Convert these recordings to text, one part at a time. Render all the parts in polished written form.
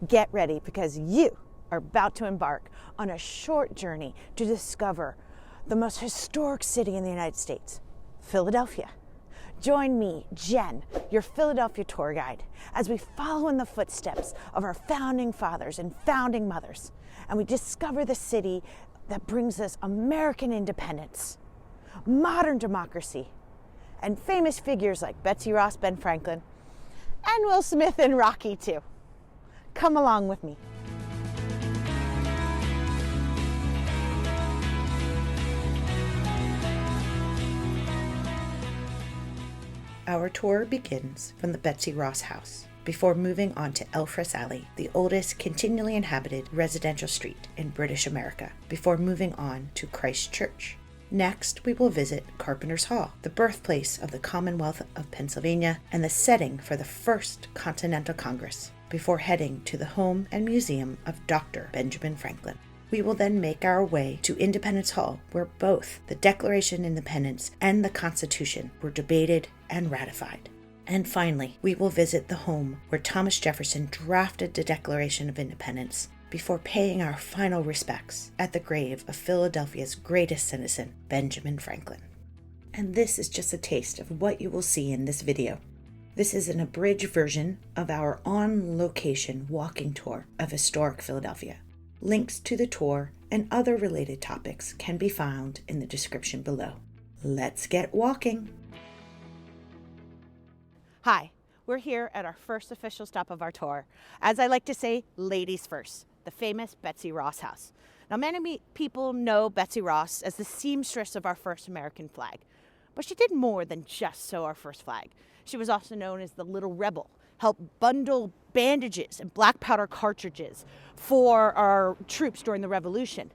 Get ready because you are about to embark on a short journey to discover the most historic city in the United States, Philadelphia. Join me, Jenn, your Philadelphia tour guide, as we follow in the footsteps of our founding fathers and founding mothers, and we discover the city that brings us American independence, modern democracy, and famous figures like Betsy Ross, Ben Franklin, and Will Smith and Rocky too. Come along with me. Our tour begins from the Betsy Ross House, before moving on to Elfereth Alley, the oldest continually inhabited residential street in British America, before moving on to Christ Church. Next, we will visit Carpenters Hall, the birthplace of the Commonwealth of Pennsylvania and the setting for the first Continental Congress, before heading to the home and museum of Dr. Benjamin Franklin. We will then make our way to Independence Hall, where both the Declaration of Independence and the Constitution were debated and ratified. And finally, we will visit the home where Thomas Jefferson drafted the Declaration of Independence before paying our final respects at the grave of Philadelphia's greatest citizen, Benjamin Franklin. And this is just a taste of what you will see in this video. This is an abridged version of our on-location walking tour of historic Philadelphia. Links to the tour and other related topics can be found in the description below. Let's get walking. Hi, we're here at our first official stop of our tour. As I like to say, ladies first, the famous Betsy Ross House. Now, many people know Betsy Ross as the seamstress of our first American flag, but she did more than just sew our first flag. She was also known as the Little Rebel, helped bundle bandages and black powder cartridges for our troops during the Revolution.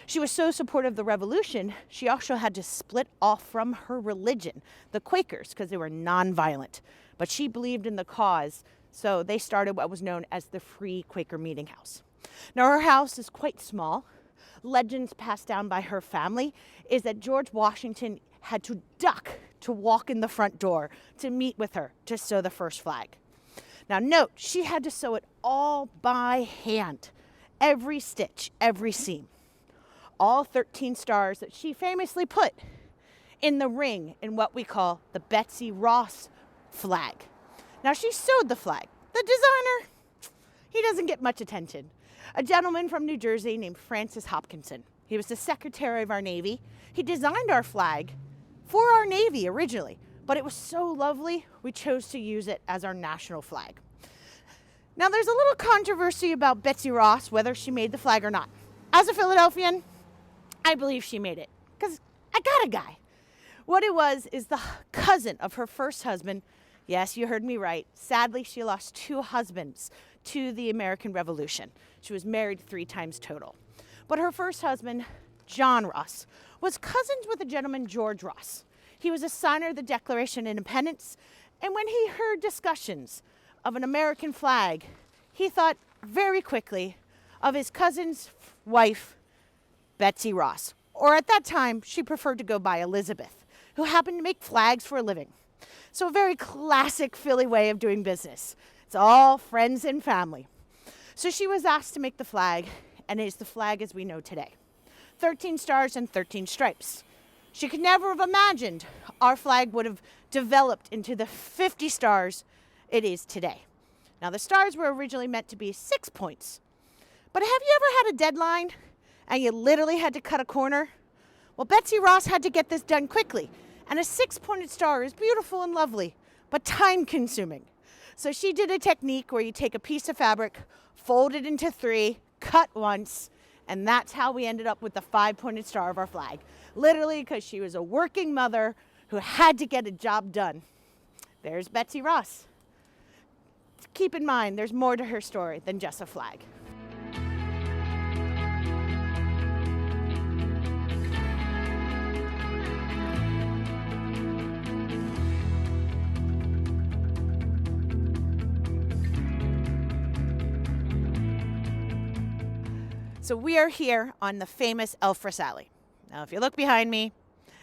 She was so supportive of the Revolution, she also had to split off from her religion, the Quakers, because they were nonviolent. But she believed in the cause, so they started what was known as the Free Quaker Meeting House. Now, her house is quite small. Legends passed down by her family is that George Washington had to duck to walk in the front door to meet with her to sew the first flag. Now note, she had to sew it all by hand, every stitch, every seam. All 13 stars that she famously put in the ring in what we call the Betsy Ross flag. Now, she sewed the flag. The designer, he doesn't get much attention. A gentleman from New Jersey named Francis Hopkinson. He was the Secretary of our Navy. He designed our flag for our Navy originally, but it was so lovely, we chose to use it as our national flag. Now, there's a little controversy about Betsy Ross, whether she made the flag or not. As a Philadelphian, I believe she made it, because I got a guy. What it was is the cousin of her first husband. Yes, you heard me right. Sadly, she lost 2 husbands to the American Revolution. She was married 3 times total. But her first husband, John Ross, was cousins with a gentleman, George Ross. He was a signer of the Declaration of Independence, and when he heard discussions of an American flag, he thought very quickly of his cousin's wife, Betsy Ross. Or at that time, she preferred to go by Elizabeth, who happened to make flags for a living. So a very classic Philly way of doing business. It's all friends and family. So she was asked to make the flag, and it is the flag as we know today. 13 stars and 13 stripes. She could never have imagined our flag would have developed into the 50 stars it is today. Now, the stars were originally meant to be 6 points. But have you ever had a deadline and you literally had to cut a corner? Well, Betsy Ross had to get this done quickly. And a 6-pointed star is beautiful and lovely, but time-consuming. So she did a technique where you take a piece of fabric, fold it into 3, cut once, and that's how we ended up with the 5-pointed star of our flag. Literally, because she was a working mother who had to get a job done. There's Betsy Ross. Keep in mind, there's more to her story than just a flag. So we are here on the famous Elfereth Alley. Now, if you look behind me,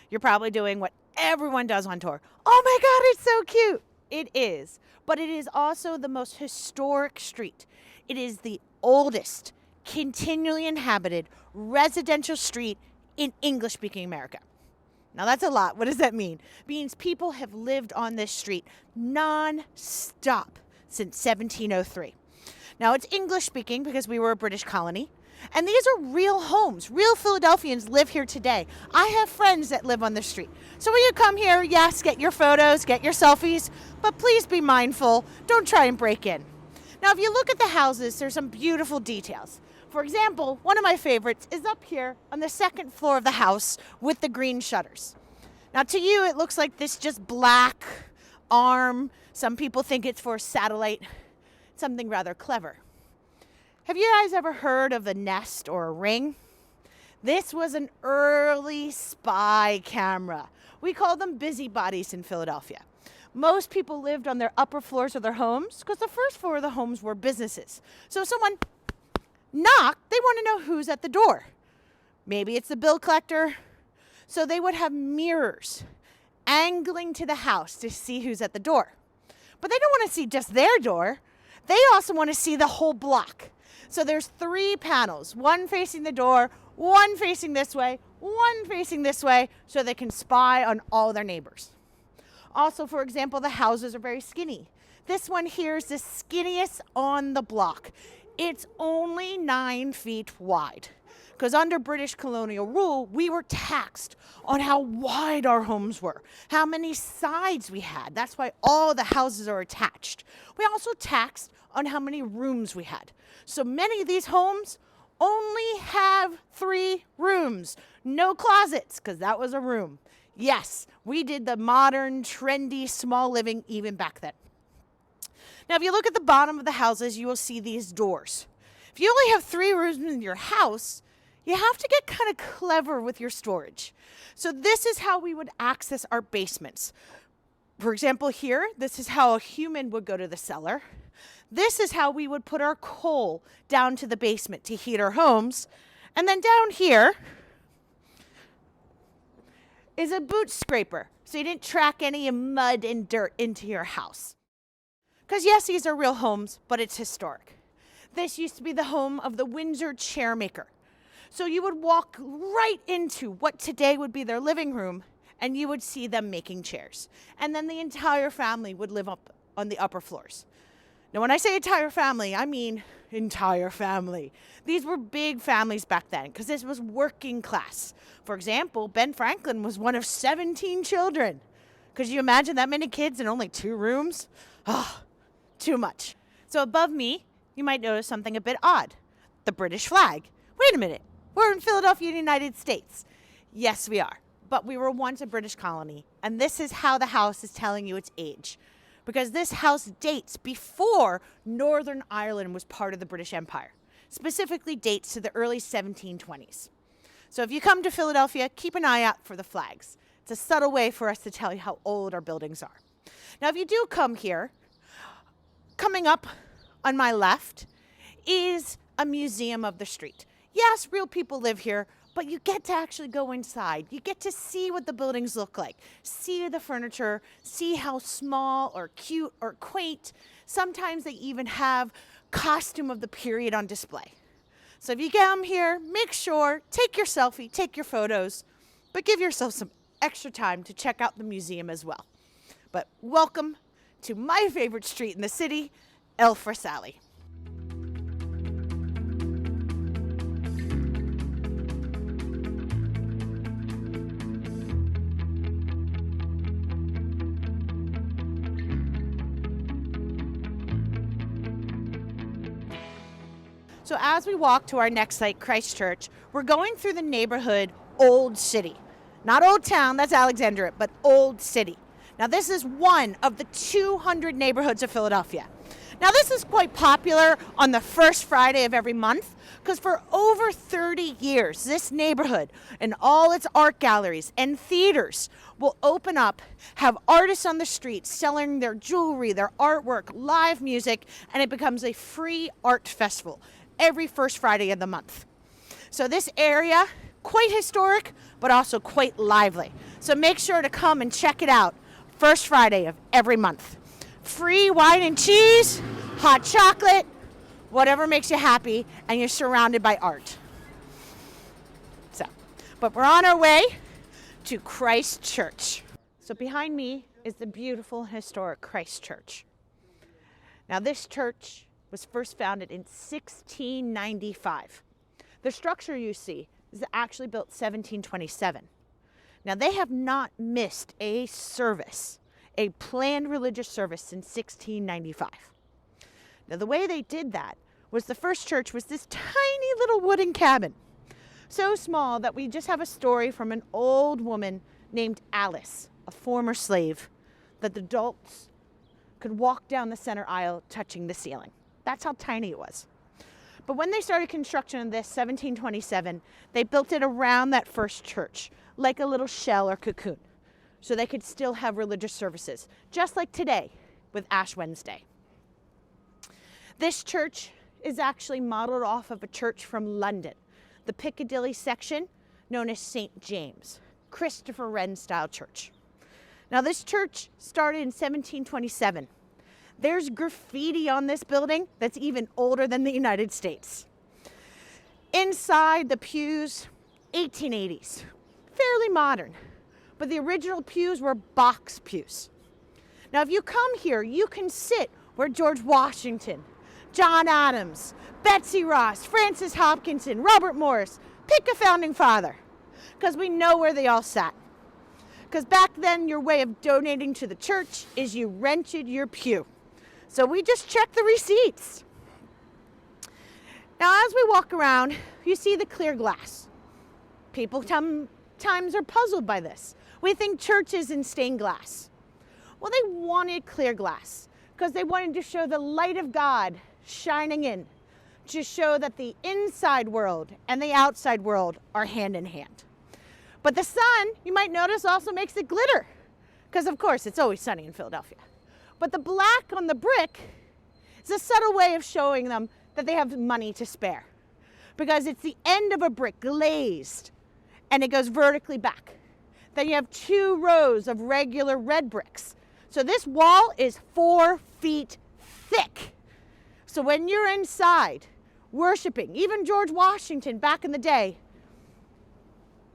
you're probably doing what everyone does on tour. Oh my God, it's so cute. It is, but it is also the most historic street It is the oldest continually inhabited residential street in English-speaking America. Now that's a lot. What does that mean? It means people have lived on this street non-stop since 1703. Now it's English-speaking because we were a British colony. And these are real homes. Real Philadelphians live here today. I have friends that live on the street. So when you come here, yes, get your photos, get your selfies, but please be mindful. Don't try and break in. Now, if you look at the houses, there's some beautiful details. For example, one of my favorites is up here on the second floor of the house with the green shutters. Now, to you, it looks like this just black arm. Some people think it's for satellite, something rather clever. Have you guys ever heard of a nest or a ring? This was an early spy camera. We call them busybodies in Philadelphia. Most people lived on their upper floors of their homes because the first floor of the homes were businesses. So if someone knocked, they want to know who's at the door. Maybe it's the bill collector. So they would have mirrors angling to the house to see who's at the door. But they don't want to see just their door. They also want to see the whole block. So there's 3 panels, one facing the door, one facing this way, one facing this way, so they can spy on all their neighbors. Also, for example, the houses are very skinny. This one here is the skinniest on the block. It's only 9 feet wide. Because under British colonial rule, we were taxed on how wide our homes were, how many sides we had. That's why all the houses are attached. We also taxed on how many rooms we had. So many of these homes only have 3 rooms. No closets, because that was a room. Yes, we did the modern, trendy, small living even back then. Now, if you look at the bottom of the houses, you will see these doors. If you only have 3 rooms in your house, you have to get kind of clever with your storage. So this is how we would access our basements. For example, here, this is how a human would go to the cellar. This is how we would put our coal down to the basement to heat our homes. And then down here is a boot scraper, so you didn't track any mud and dirt into your house. Because yes, these are real homes, but it's historic. This used to be the home of the Windsor chairmaker. So you would walk right into what today would be their living room, and you would see them making chairs. And then the entire family would live up on the upper floors. Now, when I say entire family, I mean entire family. These were big families back then because this was working class. For example, Ben Franklin was one of 17 children. Could you imagine that many kids in only 2 rooms? Oh, too much. So above me, you might notice something a bit odd. The British flag. Wait a minute. We're in Philadelphia, United States. Yes, we are. But we were once a British colony. And this is how the house is telling you its age. Because this house dates before Northern Ireland was part of the British Empire. Specifically dates to the early 1720s. So if you come to Philadelphia, keep an eye out for the flags. It's a subtle way for us to tell you how old our buildings are. Now, if you do come here, coming up on my left is a museum of the street. Yes, real people live here, but you get to actually go inside. You get to see what the buildings look like, see the furniture, see how small or cute or quaint. Sometimes they even have costume of the period on display. So if you come here, make sure, take your selfie, take your photos, but give yourself some extra time to check out the museum as well. But welcome to my favorite street in the city, Elfereth Alley. So as we walk to our next site, Christ Church, we're going through the neighborhood Old City. Not Old Town, that's Alexandria, but Old City. Now this is one of the 200 neighborhoods of Philadelphia. Now this is quite popular on the first Friday of every month because for over 30 years, this neighborhood and all its art galleries and theaters will open up, have artists on the streets selling their jewelry, their artwork, live music, and it becomes a free art festival every first Friday of the month. So this area, quite historic, but also quite lively. So make sure to come and check it out first Friday of every month. Free wine and cheese, hot chocolate, whatever makes you happy, and you're surrounded by art. So, but we're on our way to Christ Church. So behind me is the beautiful and historic Christ Church. Now this church was first founded in 1695. The structure you see is actually built 1727. Now they have not missed a service, a planned religious service since 1695. Now the way they did that was the first church was this tiny little wooden cabin. So small that we just have a story from an old woman named Alice, a former slave, that the adults could walk down the center aisle touching the ceiling. That's how tiny it was. But when they started construction of this, 1727, they built it around that first church, like a little shell or cocoon, so they could still have religious services, just like today with Ash Wednesday. This church is actually modeled off of a church from London, the Piccadilly section known as St. James, Christopher Wren style church. Now this church started in 1727. There's graffiti on this building that's even older than the United States. Inside the pews, 1880s, fairly modern, but the original pews were box pews. Now if you come here, you can sit where George Washington, John Adams, Betsy Ross, Francis Hopkinson, Robert Morris, pick a founding father, because we know where they all sat. Because back then, your way of donating to the church is you rented your pew. So we just checked the receipts. Now, as we walk around, you see the clear glass. People sometimes are puzzled by this. We think churches in stained glass. Well, they wanted clear glass because they wanted to show the light of God shining in, to show that the inside world and the outside world are hand in hand. But the sun, you might notice, also makes it glitter, because of course it's always sunny in Philadelphia. But the black on the brick is a subtle way of showing them that they have money to spare, because it's the end of a brick glazed and it goes vertically back. Then you have 2 rows of regular red bricks. So this wall is 4 feet thick. So when you're inside worshiping, even George Washington back in the day,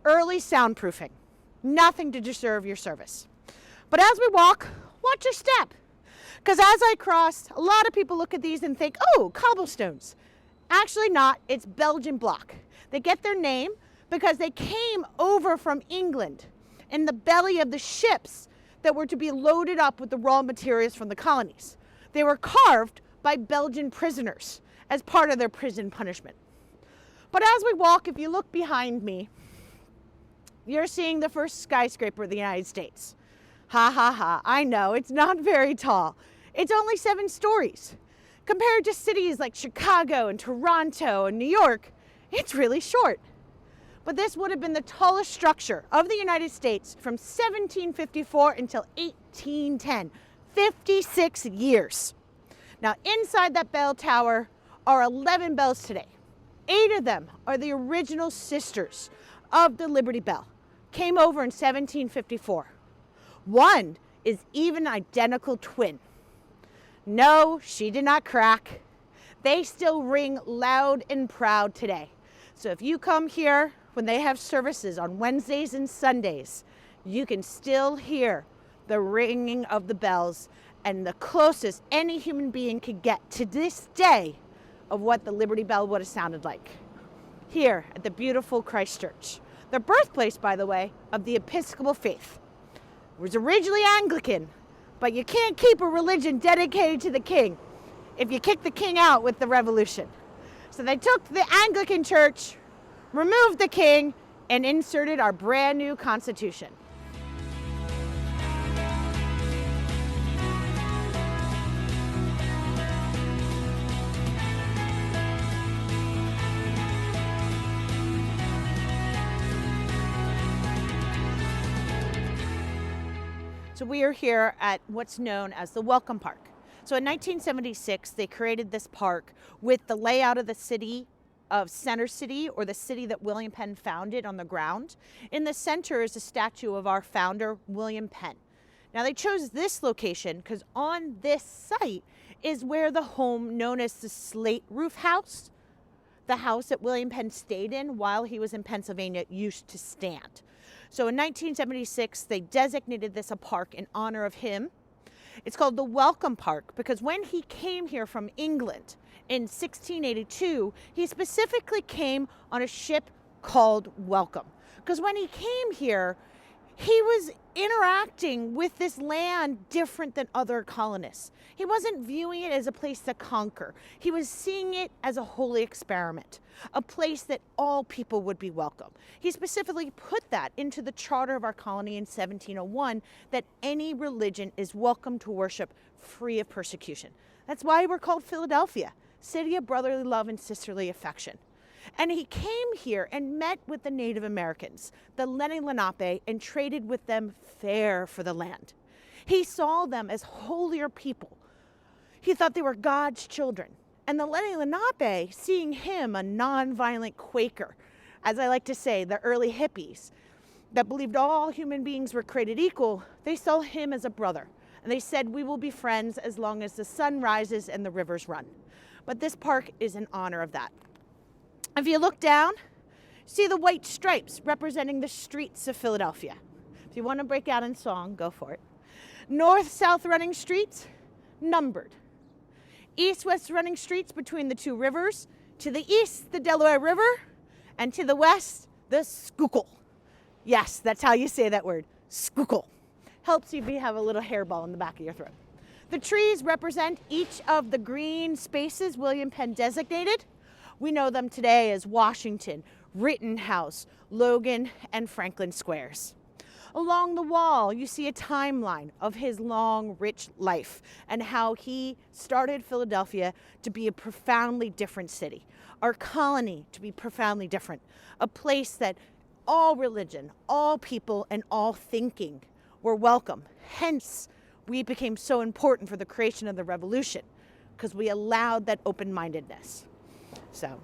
early soundproofing, nothing to disturb your service. But as we walk, watch your step. Because as I cross, a lot of people look at these and think, oh, cobblestones. Actually not, it's Belgian block. They get their name because they came over from England in the belly of the ships that were to be loaded up with the raw materials from the colonies. They were carved by Belgian prisoners as part of their prison punishment. But as we walk, if you look behind me, you're seeing the first skyscraper of the United States. Ha ha ha, I know, it's not very tall. It's only 7 stories. Compared to cities like Chicago and Toronto and New York, it's really short. But this would have been the tallest structure of the United States from 1754 until 1810, 56 years. Now inside that bell tower are 11 bells today. 8 of them are the original sisters of the Liberty Bell, came over in 1754. One is even an identical twin. No, she did not crack. They still ring loud and proud today. So if you come here when they have services on Wednesdays and Sundays, you can still hear the ringing of the bells and the closest any human being could get to this day of what the Liberty Bell would have sounded like. Here at the beautiful Christ Church. The birthplace, by the way, of the Episcopal faith. It was originally Anglican, but you can't keep a religion dedicated to the king if you kick the king out with the revolution. So they took the Anglican Church, removed the king, and inserted our brand new Constitution. So we are here at what's known as the Welcome Park. So in 1976, they created this park with the layout of the city of Center City, or the city that William Penn founded, on the ground. In the center is a statue of our founder, William Penn. Now they chose this location because on this site is where the home known as the Slate Roof House, the house that William Penn stayed in while he was in Pennsylvania, used to stand. So in 1976, they designated this a park in honor of him. It's called the Welcome Park because when he came here from England in 1682, he specifically came on a ship called Welcome. Because when he came here, he was interacting with this land different than other colonists. He wasn't viewing it as a place to conquer. He was seeing it as a holy experiment, a place that all people would be welcome. He specifically put that into the charter of our colony in 1701, that any religion is welcome to worship free of persecution. That's why we're called Philadelphia, city of brotherly love and sisterly affection. And he came here and met with the Native Americans, the Lenni Lenape, and traded with them fair for the land. He saw them as holier people. He thought they were God's children. And the Lenni Lenape, seeing him, a non-violent Quaker, as I like to say, the early hippies, that believed all human beings were created equal, they saw him as a brother. And they said, we will be friends as long as the sun rises and the rivers run. But this park is in honor of that. If you look down, see the white stripes representing the streets of Philadelphia. If you want to break out in song, go for it. North-south running streets, numbered. East-west running streets between the two rivers. To the east, the Delaware River, and to the west, the Schuylkill. Yes, that's how you say that word, Schuylkill. Helps you have a little hairball in the back of your throat. The trees represent each of the green spaces William Penn designated. We know them today as Washington, Rittenhouse, Logan, and Franklin squares. Along the wall, you see a timeline of his long, rich life and how he started Philadelphia to be a profoundly different city, our colony to be profoundly different, a place that all religion, all people, and all thinking were welcome. Hence, we became so important for the creation of the Revolution because we allowed that open-mindedness. So,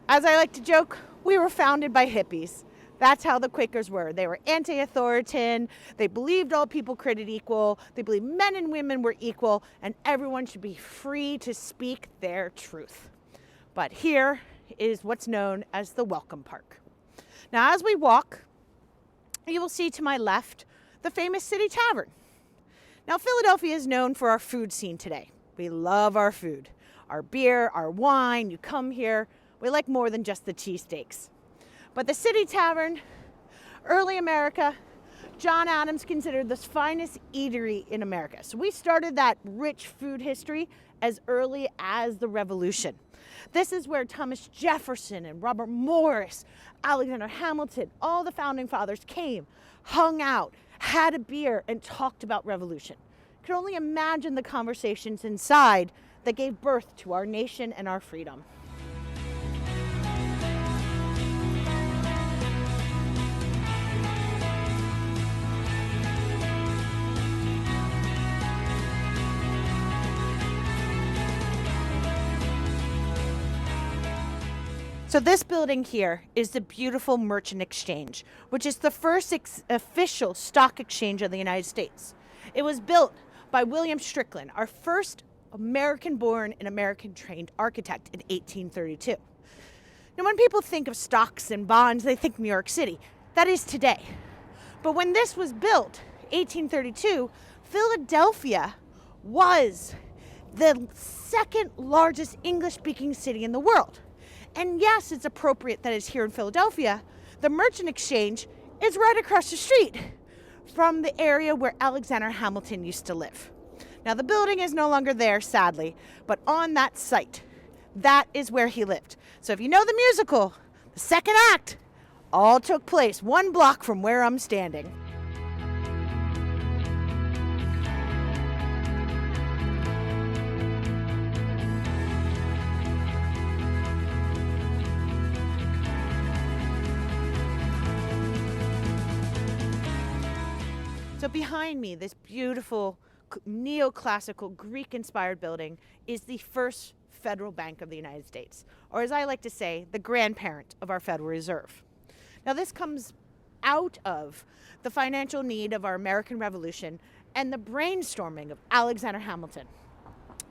as I like to joke, we were founded by hippies. That's how the Quakers were. They were anti-authoritarian. They believed all people created equal. They believed men and women were equal, and everyone should be free to speak their truth. But here is what's known as the Welcome Park. Now, as we walk, you will see to my left the famous City Tavern. Now, Philadelphia is known for our food scene today. We love our food. Our beer, our wine, you come here, we like more than just the cheesesteaks. But the City Tavern, early America, John Adams considered the finest eatery in America. So we started that rich food history as early as the Revolution. This is where Thomas Jefferson and Robert Morris, Alexander Hamilton, all the founding fathers came, hung out, had a beer, and talked about revolution. You can only imagine the conversations inside that gave birth to our nation and our freedom. So this building here is the beautiful Merchant Exchange, which is the first official stock exchange of the United States. It was built by William Strickland, our first American-born and American-trained architect in 1832. Now, when people think of stocks and bonds, they think New York City. That is today. But when this was built, 1832, Philadelphia was the second largest English-speaking city in the world. And yes, it's appropriate that it's here in Philadelphia. The Merchant Exchange is right across the street from the area where Alexander Hamilton used to live. Now, the building is no longer there, sadly, but on that site, that is where he lived. So if you know the musical, the second act all took place 1 block from where I'm standing. So behind me, this beautiful neoclassical Greek-inspired building is the first federal bank of the United States, or as I like to say, the grandparent of our Federal Reserve. Now, this comes out of the financial need of our American Revolution and the brainstorming of Alexander Hamilton.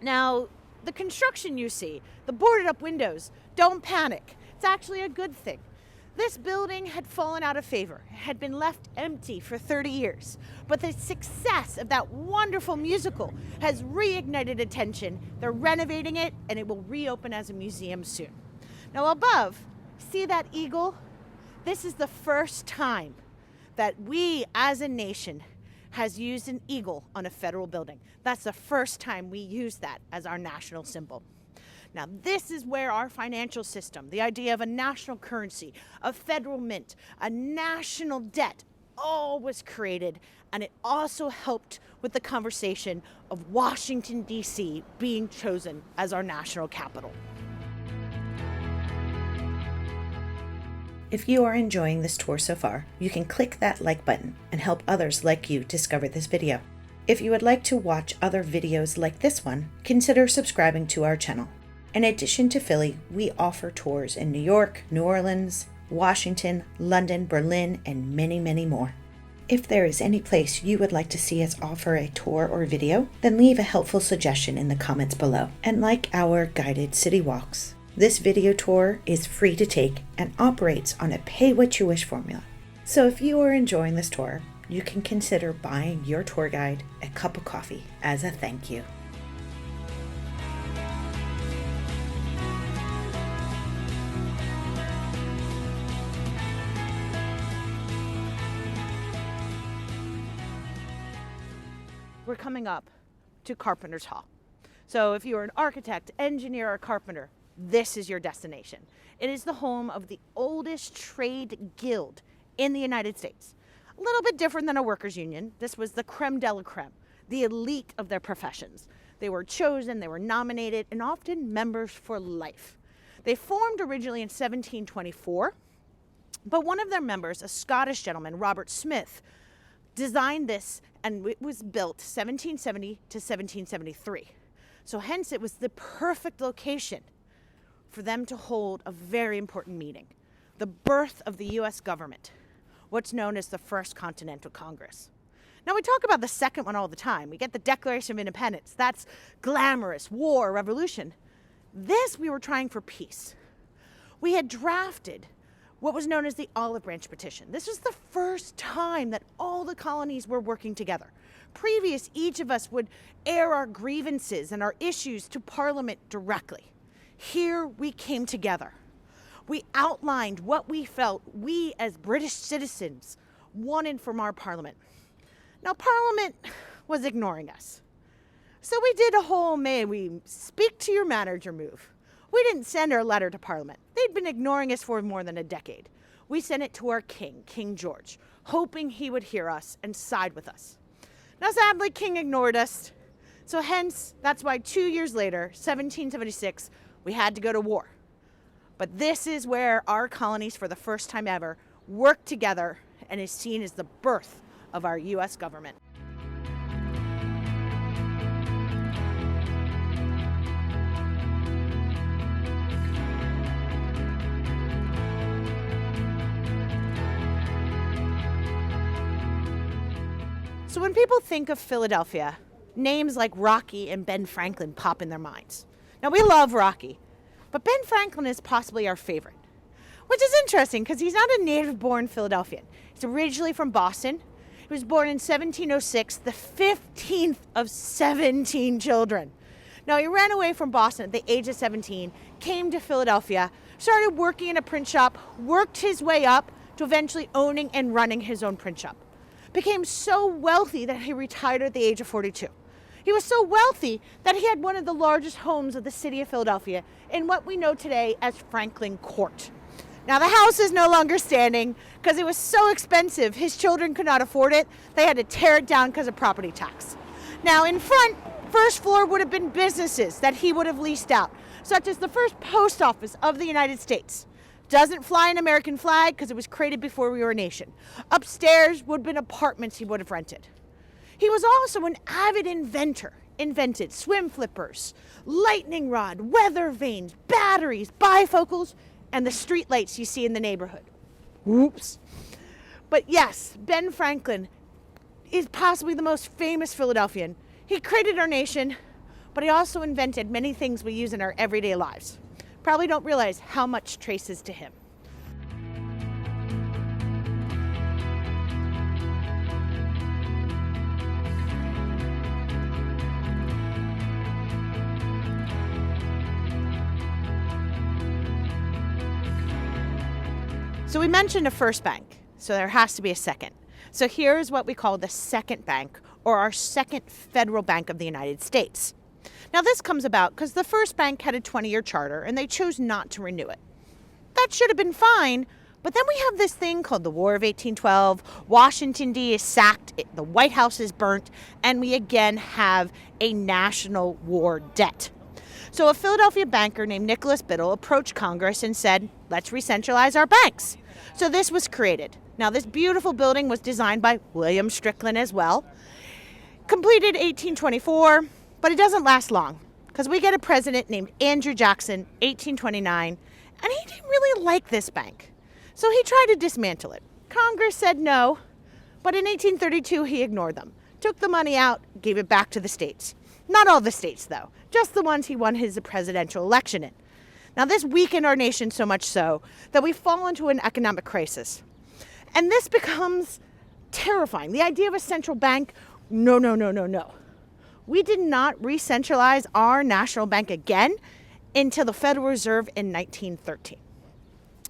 Now, the construction you see, the boarded up windows, don't panic. It's actually a good thing. This building had fallen out of favor. It had been left empty for 30 years. But the success of that wonderful musical has reignited attention. They're renovating it, and it will reopen as a museum soon. Now above, see that eagle? This is the first time that we as a nation has used an eagle on a federal building. That's the first time we used that as our national symbol. Now, this is where our financial system, the idea of a national currency, a federal mint, a national debt, all was created. And it also helped with the conversation of Washington, D.C. being chosen as our national capital. If you are enjoying this tour so far, you can click that like button and help others like you discover this video. If you would like to watch other videos like this one, consider subscribing to our channel. In addition to Philly, we offer tours in New York, New Orleans, Washington, London, Berlin, and many, many more. If there is any place you would like to see us offer a tour or video, then leave a helpful suggestion in the comments below. And like our guided city walks, this video tour is free to take and operates on a pay-what-you-wish formula. So if you are enjoying this tour, you can consider buying your tour guide a cup of coffee as a thank you. We're coming up to Carpenters Hall. So if you're an architect, engineer, or carpenter, this is your destination. It is the home of the oldest trade guild in the United States. A little bit different than a workers' union. This was the creme de la creme, the elite of their professions. They were chosen, they were nominated, and often members for life. They formed originally in 1724, but one of their members, a Scottish gentleman, Robert Smith, designed this, and it was built 1770 to 1773. So hence it was the perfect location for them to hold a very important meeting, the birth of the US government, what's known as the First Continental Congress. Now we talk about the second one all the time. We get the Declaration of Independence. That's glamorous, war, revolution. This, we were trying for peace. We had drafted what was known as the Olive Branch Petition. This was the first time that all the colonies were working together. Previous, each of us would air our grievances and our issues to Parliament directly. Here we came together. We outlined what we felt we as British citizens wanted from our Parliament. Now, Parliament was ignoring us. So we did a whole may we speak to your manager move. We didn't send our letter to Parliament. They'd been ignoring us for more than a decade. We sent it to our king, King George, hoping he would hear us and side with us. Now, sadly, King ignored us. So hence, that's why 2 years later, 1776, we had to go to war. But this is where our colonies, for the first time ever, worked together and is seen as the birth of our U.S. government. So when people think of Philadelphia, names like Rocky and Ben Franklin pop in their minds. Now, we love Rocky, but Ben Franklin is possibly our favorite, which is interesting because he's not a native-born Philadelphian. He's originally from Boston. He was born in 1706, the 15th of 17 children. Now, he ran away from Boston at the age of 17, came to Philadelphia, started working in a print shop, worked his way up to eventually owning and running his own print shop. Became so wealthy that he retired at the age of 42. He was so wealthy that he had one of the largest homes of the city of Philadelphia in what we know today as Franklin Court. Now, the house is no longer standing because it was so expensive. His children could not afford it. They had to tear it down because of property tax. Now, in front, first floor would have been businesses that he would have leased out, such as the first post office of the United States. Doesn't fly an American flag because it was created before we were a nation. Upstairs would have been apartments he would have rented. He was also an avid inventor. Invented swim flippers, lightning rod, weather vanes, batteries, bifocals, and the street lights you see in the neighborhood. Whoops. But yes, Ben Franklin is possibly the most famous Philadelphian. He created our nation, but he also invented many things we use in our everyday lives. Probably don't realize how much traces to him. So we mentioned a first bank, so there has to be a second. So here's what we call the second bank, or our second federal bank of the United States. Now this comes about because the first bank had a 20-year charter and they chose not to renew it. That should have been fine, but then we have this thing called the War of 1812, Washington D is sacked, the White House is burnt, and we again have a national war debt. So a Philadelphia banker named Nicholas Biddle approached Congress and said, let's re-centralize our banks. So this was created. Now this beautiful building was designed by William Strickland as well. Completed 1824, but it doesn't last long because we get a president named Andrew Jackson, 1829, and he didn't really like this bank. So he tried to dismantle it. Congress said no, but in 1832 he ignored them, took the money out, gave it back to the states. Not all the states though, just the ones he won his presidential election in. Now this weakened our nation so much so that we fall into an economic crisis. And this becomes terrifying. The idea of a central bank, no. We did not re-centralize our national bank again until the Federal Reserve in 1913.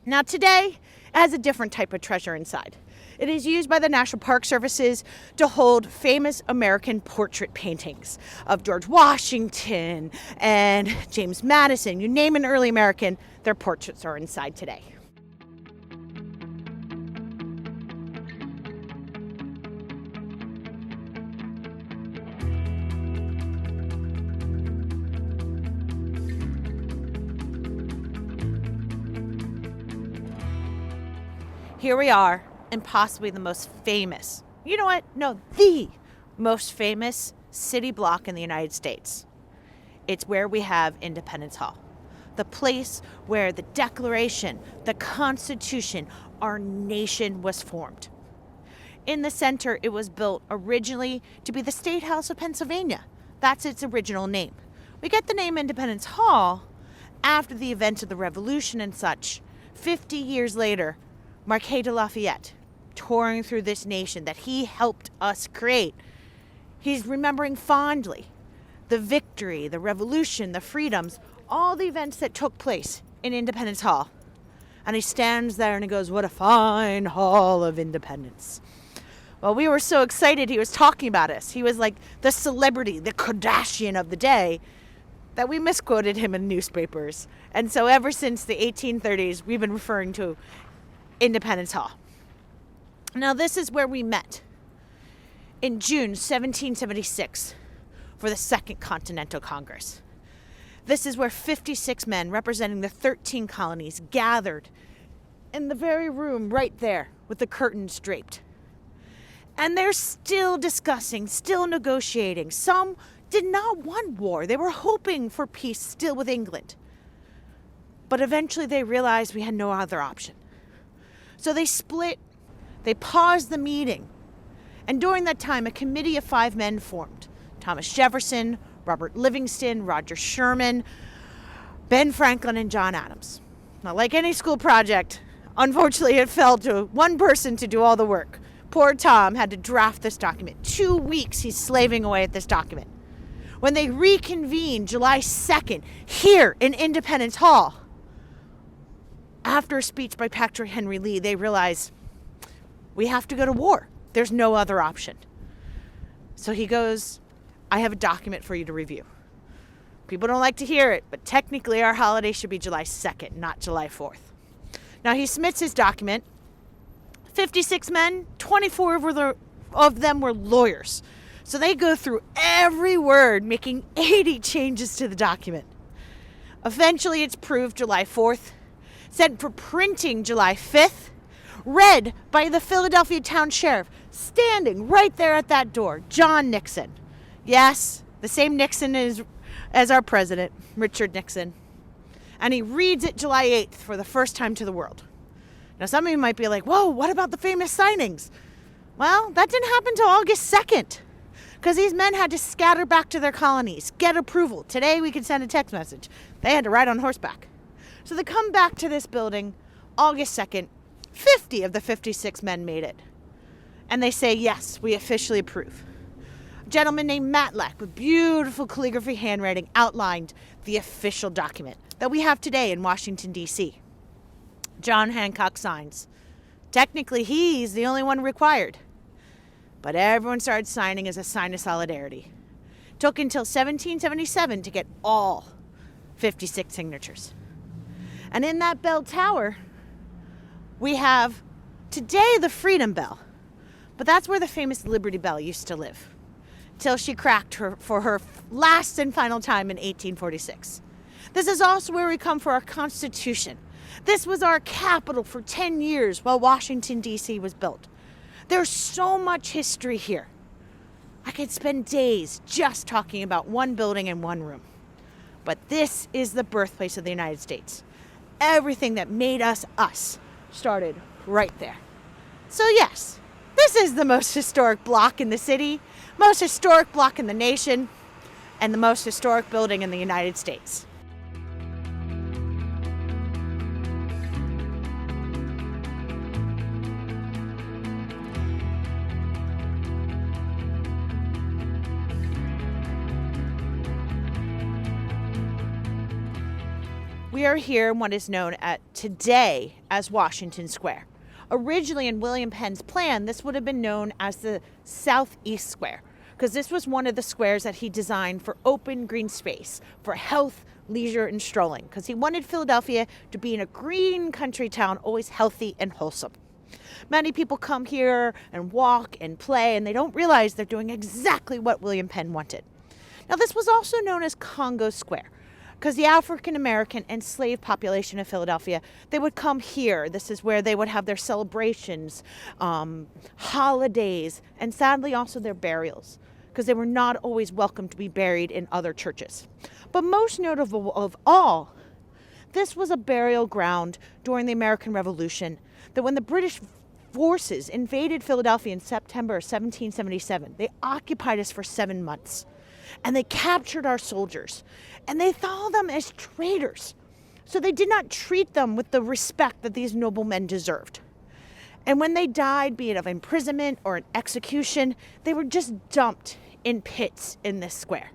Now today, it has a different type of treasure inside. It is used by the National Park Services to hold famous American portrait paintings of George Washington and James Madison. You name an early American, their portraits are inside today. Here we are in possibly the most famous, the most famous city block in the United States. It's where we have Independence Hall, the place where the Declaration, the Constitution, our nation was formed. In the center, it was built originally to be the State House of Pennsylvania. That's its original name. We get the name Independence Hall after the events of the Revolution and such. 50 years later, Marquis de Lafayette, touring through this nation that he helped us create. He's remembering fondly the victory, the revolution, the freedoms, all the events that took place in Independence Hall. And he stands there and he goes, what a fine hall of independence. Well, we were so excited he was talking about us. He was like the celebrity, the Kardashian of the day, that we misquoted him in newspapers. And so ever since the 1830s, we've been referring to Independence Hall. Now this is where we met in June 1776 for the Second Continental Congress. This is where 56 men representing the 13 colonies gathered in the very room right there with the curtains draped. And they're still discussing, still negotiating. Some did not want war. They were hoping for peace still with England. But eventually they realized we had no other option. So they split, they paused the meeting, and during that time a committee of 5 men formed. Thomas Jefferson, Robert Livingston, Roger Sherman, Ben Franklin, and John Adams. Now like any school project, unfortunately it fell to one person to do all the work. Poor Tom had to draft this document. 2 weeks he's slaving away at this document. When they reconvened July 2nd here in Independence Hall, after a speech by Patrick Henry Lee, they realize we have to go to war. There's no other option. So he goes, I have a document for you to review. People don't like to hear it, but technically our holiday should be July 2nd, not July 4th. Now he submits his document. 56 men, 24 of them were lawyers. So they go through every word, making 80 changes to the document. Eventually it's approved July 4th. Sent for printing July 5th, read by the Philadelphia town sheriff, standing right there at that door, John Nixon. Yes, the same Nixon as our president, Richard Nixon. And he reads it July 8th for the first time to the world. Now some of you might be like, whoa, what about the famous signings? Well, that didn't happen until August 2nd. because these men had to scatter back to their colonies, get approval. Today we can send a text message. They had to ride on horseback. So they come back to this building August 2nd. 50 of the 56 men made it. And they say, yes, we officially approve. A gentleman named Matlack with beautiful calligraphy handwriting outlined the official document that we have today in Washington, D.C. John Hancock signs. Technically, he's the only one required. But everyone started signing as a sign of solidarity. It took until 1777 to get all 56 signatures. And in that bell tower, we have today the Freedom Bell. But that's where the famous Liberty Bell used to live, till she cracked for her last and final time in 1846. This is also where we come for our Constitution. This was our capital for 10 years while Washington, D.C. was built. There's so much history here. I could spend days just talking about one building and one room. But this is the birthplace of the United States. Everything that made us us started right there. So yes, this is the most historic block in the city, most historic block in the nation, and the most historic building in the United States. We are here in what is known today as Washington Square. Originally in William Penn's plan, this would have been known as the Southeast Square, because this was one of the squares that he designed for open green space, for health, leisure, and strolling, because he wanted Philadelphia to be in a green country town, always healthy and wholesome. Many people come here and walk and play, and they don't realize they're doing exactly what William Penn wanted. Now, this was also known as Congo Square, because the African American and slave population of Philadelphia, they would come here. This is where they would have their celebrations, holidays, and sadly also their burials, because they were not always welcome to be buried in other churches. But most notable of all, this was a burial ground during the American Revolution, that when the British forces invaded Philadelphia in September 1777, they occupied us for 7 months. And they captured our soldiers, and they saw them as traitors. So they did not treat them with the respect that these noblemen deserved. And when they died, be it of imprisonment or an execution, they were just dumped in pits in this square.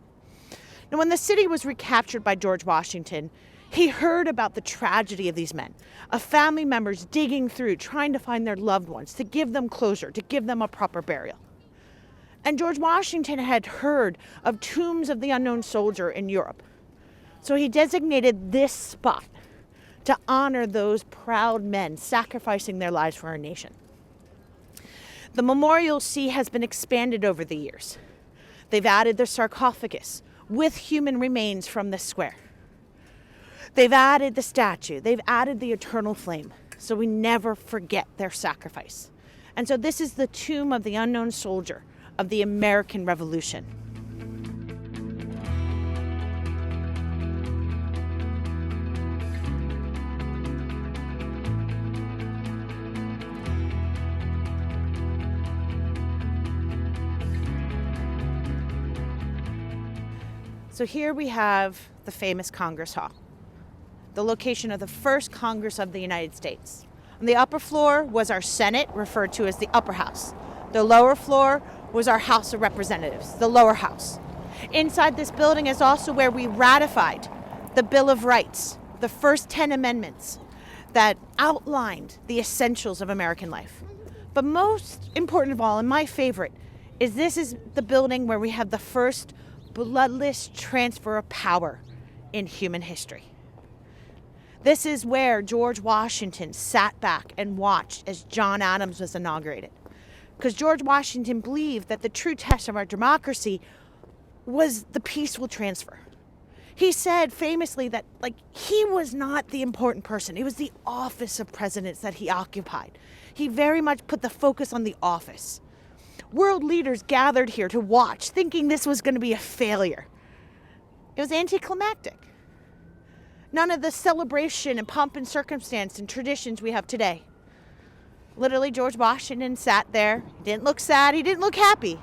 Now, when the city was recaptured by George Washington, he heard about the tragedy of these men, of family members digging through, trying to find their loved ones, to give them closure, to give them a proper burial. And George Washington had heard of tombs of the unknown soldier in Europe. So he designated this spot to honor those proud men sacrificing their lives for our nation. The memorial sea has been expanded over the years. They've added their sarcophagus with human remains from this square. They've added the statue. They've added the eternal flame, so we never forget their sacrifice. And so this is the tomb of the unknown soldier of the American Revolution. So here we have the famous Congress Hall, the location of the first Congress of the United States. On the upper floor was our Senate, referred to as the upper house. The lower floor was our House of Representatives, the lower house. Inside this building is also where we ratified the Bill of Rights, the first 10 amendments that outlined the essentials of American life. But most important of all, and my favorite, is this is the building where we have the first bloodless transfer of power in human history. This is where George Washington sat back and watched as John Adams was inaugurated. Because George Washington believed that the true test of our democracy was the peaceful transfer. He said famously that he was not the important person. It was the office of presidents that he occupied. He very much put the focus on the office. World leaders gathered here to watch, thinking this was going to be a failure. It was anticlimactic. None of the celebration and pomp and circumstance and traditions we have today. Literally, George Washington sat there. He didn't look sad. He didn't look happy.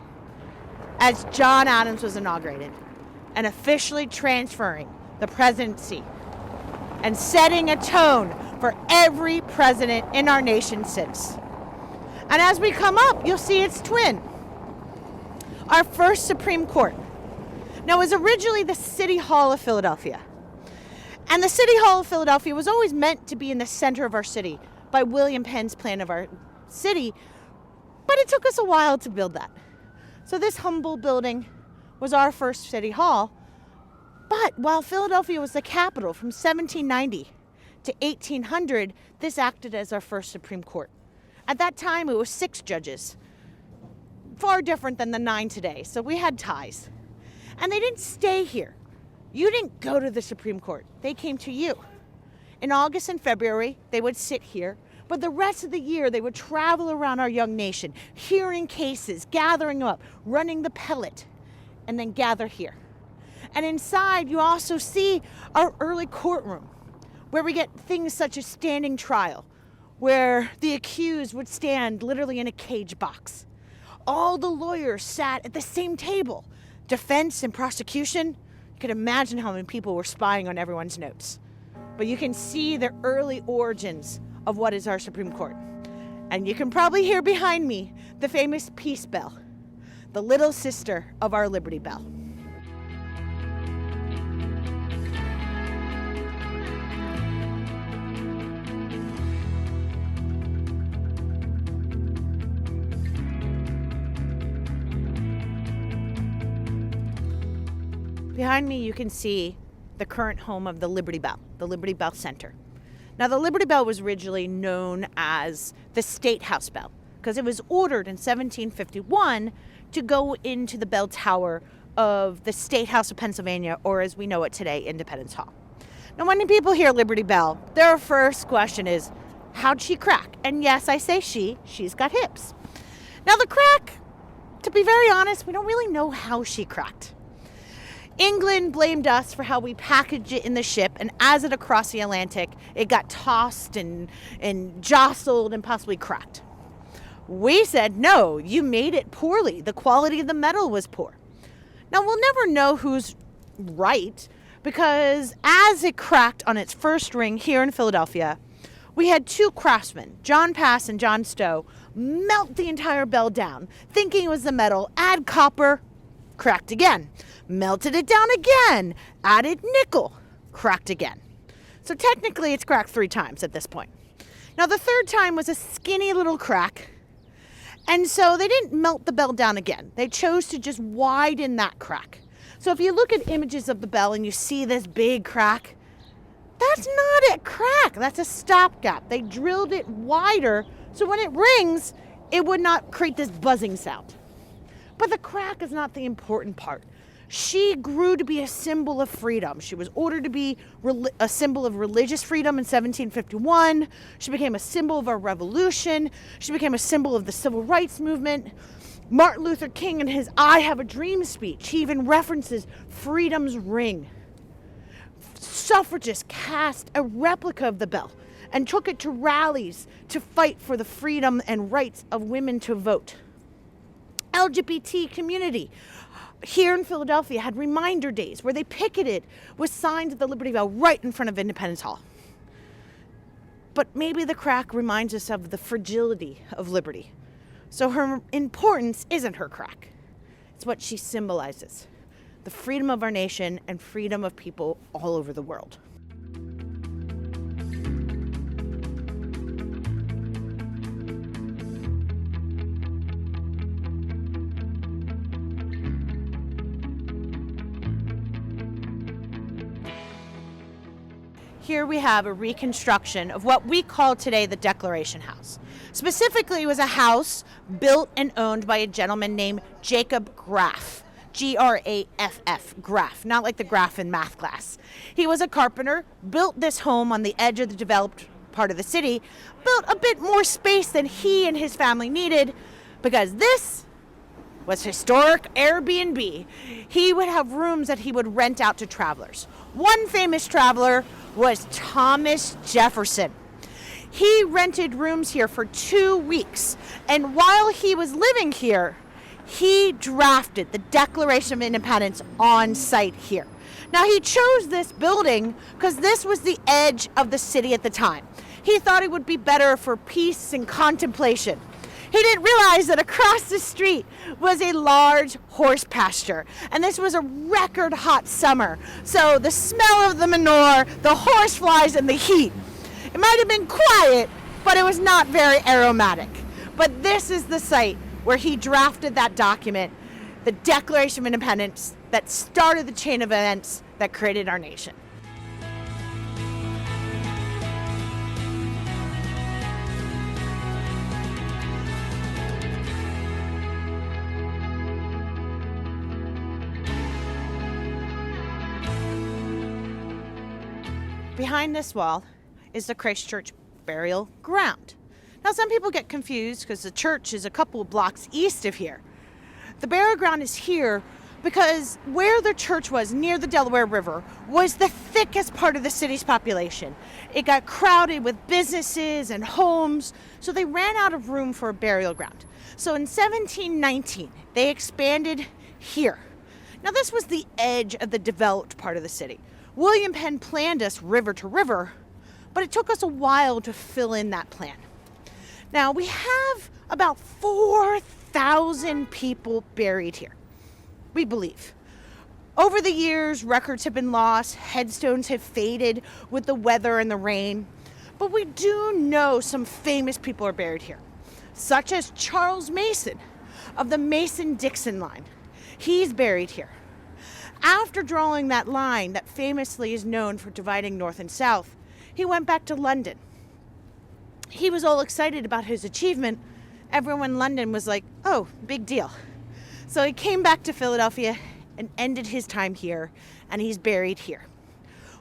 as John Adams was inaugurated and officially transferring the presidency and setting a tone for every president in our nation since. And as we come up, you'll see its twin, our first Supreme Court. Now, it was originally the City Hall of Philadelphia. And the City Hall of Philadelphia was always meant to be in the center of our city by William Penn's plan of our city, but it took us a while to build that. So this humble building was our first City Hall. But while Philadelphia was the capital from 1790 to 1800, this acted as our first Supreme Court. At that time, it was 6 judges, far different than the 9 today. So we had ties. And they didn't stay here. You didn't go to the Supreme Court. They came to you. In August and February, they would sit here. But the rest of the year, they would travel around our young nation, hearing cases, gathering up, running the pellet, and then gather here. And inside, you also see our early courtroom, where we get things such as standing trial, where the accused would stand literally in a cage box. All the lawyers sat at the same table. Defense and prosecution, you could imagine how many people were spying on everyone's notes. But you can see the early origins of what is our Supreme Court. And you can probably hear behind me the famous peace bell, the little sister of our Liberty Bell. Behind me, you can see the current home of the Liberty Bell Center. Now, the Liberty Bell was originally known as the State House Bell because it was ordered in 1751 to go into the bell tower of the State House of Pennsylvania, or as we know it today, Independence Hall. Now, when people hear Liberty Bell, their first question is, how'd she crack? And yes, I say she's got hips. Now, the crack, to be very honest, we don't really know how she cracked. England blamed us for how we packaged it in the ship, and as it across the Atlantic, it got tossed and jostled and possibly cracked. We said, no, you made it poorly. The quality of the metal was poor. Now, we'll never know who's right, because as it cracked on its first ring here in Philadelphia, we had 2 craftsmen, John Pass and John Stowe, melt the entire bell down, thinking it was the metal, add copper, cracked again. Melted it down again, added nickel, cracked again. So technically it's cracked 3 times at this point. Now the 3rd time was a skinny little crack, and so they didn't melt the bell down again. They chose to just widen that crack. So if you look at images of the bell and you see this big crack, that's not a crack, that's a stopgap. They drilled it wider so when it rings, it would not create this buzzing sound. But the crack is not the important part. She grew to be a symbol of freedom. She was ordered to be a symbol of religious freedom in 1751. She became a symbol of our revolution. She became a symbol of the civil rights movement. Martin Luther King in his I Have a Dream speech, he even references freedom's ring. Suffragists cast a replica of the bell and took it to rallies to fight for the freedom and rights of women to vote. LGBT community here in Philadelphia had reminder days where they picketed with signs of the Liberty Bell right in front of Independence Hall. But maybe the crack reminds us of the fragility of liberty. So her importance isn't her crack. It's what she symbolizes. The freedom of our nation and freedom of people all over the world. Here we have a reconstruction of what we call today the Declaration House. Specifically, it was a house built and owned by a gentleman named Jacob Graff. Graff, Graff, not like the graph in math class. He was a carpenter, built this home on the edge of the developed part of the city, built a bit more space than he and his family needed, because this was historic Airbnb. He would have rooms that he would rent out to travelers. One famous traveler was Thomas Jefferson. He rented rooms here for 2 weeks, and while he was living here, he drafted the Declaration of Independence on site here. Now, he chose this building because this was the edge of the city at the time. He thought it would be better for peace and contemplation. He didn't realize that across the street was a large horse pasture, and this was a record hot summer. So the smell of the manure, the horse flies, and the heat. It might have been quiet, but it was not very aromatic. But this is the site where he drafted that document, the Declaration of Independence, that started the chain of events that created our nation. Behind this wall is the Christ Church burial ground. Now, some people get confused because the church is a couple of blocks east of here. The burial ground is here because where the church was, near the Delaware River, was the thickest part of the city's population. It got crowded with businesses and homes, so they ran out of room for a burial ground. So in 1719, they expanded here. Now, this was the edge of the developed part of the city. William Penn planned us river to river, but it took us a while to fill in that plan. Now, we have about 4,000 people buried here, we believe. Over the years, records have been lost, headstones have faded with the weather and the rain, but we do know some famous people are buried here, such as Charles Mason of the Mason-Dixon line. He's buried here. After drawing that line that famously is known for dividing North and South, he went back to London. He was all excited about his achievement. Everyone in London was like, oh, big deal. So he came back to Philadelphia and ended his time here, and he's buried here.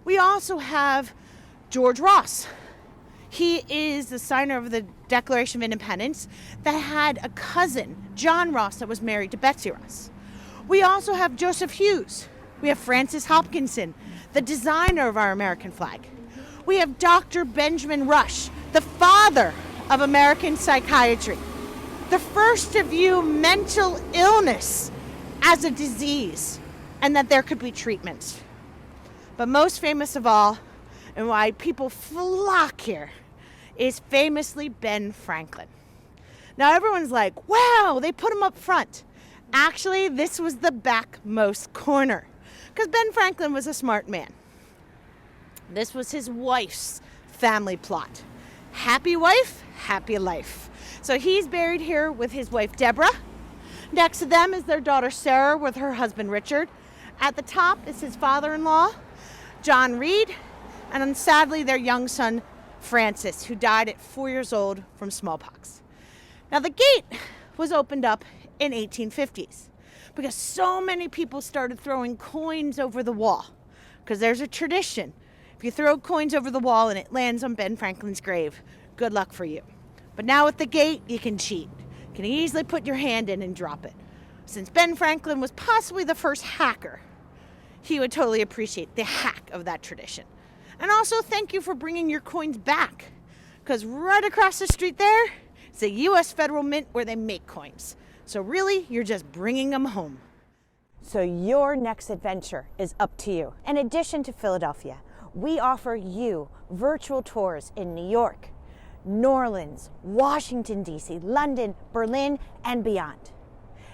We also have George Ross. He is the signer of the Declaration of Independence that had a cousin, John Ross, that was married to Betsy Ross. We also have Joseph Hughes. We have Francis Hopkinson, the designer of our American flag. We have Dr. Benjamin Rush, the father of American psychiatry, the first to view mental illness as a disease and that there could be treatments. But most famous of all, and why people flock here, is famously Ben Franklin. Now everyone's like, wow, they put him up front. Actually, this was the backmost corner because Ben Franklin was a smart man. This was his wife's family plot. Happy wife, happy life. So he's buried here with his wife, Deborah. Next to them is their daughter, Sarah, with her husband, Richard. At the top is his father-in-law, John Reed, and then sadly their young son, Francis, who died at 4 years old from smallpox. Now the gate was opened up in 1850s because so many people started throwing coins over the wall, because there's a tradition. If you throw coins over the wall and it lands on Ben Franklin's grave, good luck for you. But now at the gate, you can cheat. You can easily put your hand in and drop it. Since Ben Franklin was possibly the first hacker, he would totally appreciate the hack of that tradition. And also thank you for bringing your coins back, because right across the street there is a U.S. Federal Mint where they make coins. So really, you're just bringing them home. So your next adventure is up to you. In addition to Philadelphia, we offer you virtual tours in New York, New Orleans, Washington, D.C., London, Berlin, and beyond.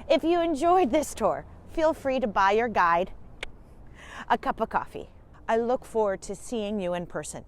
If you enjoyed this tour, feel free to buy your guide a cup of coffee. I look forward to seeing you in person.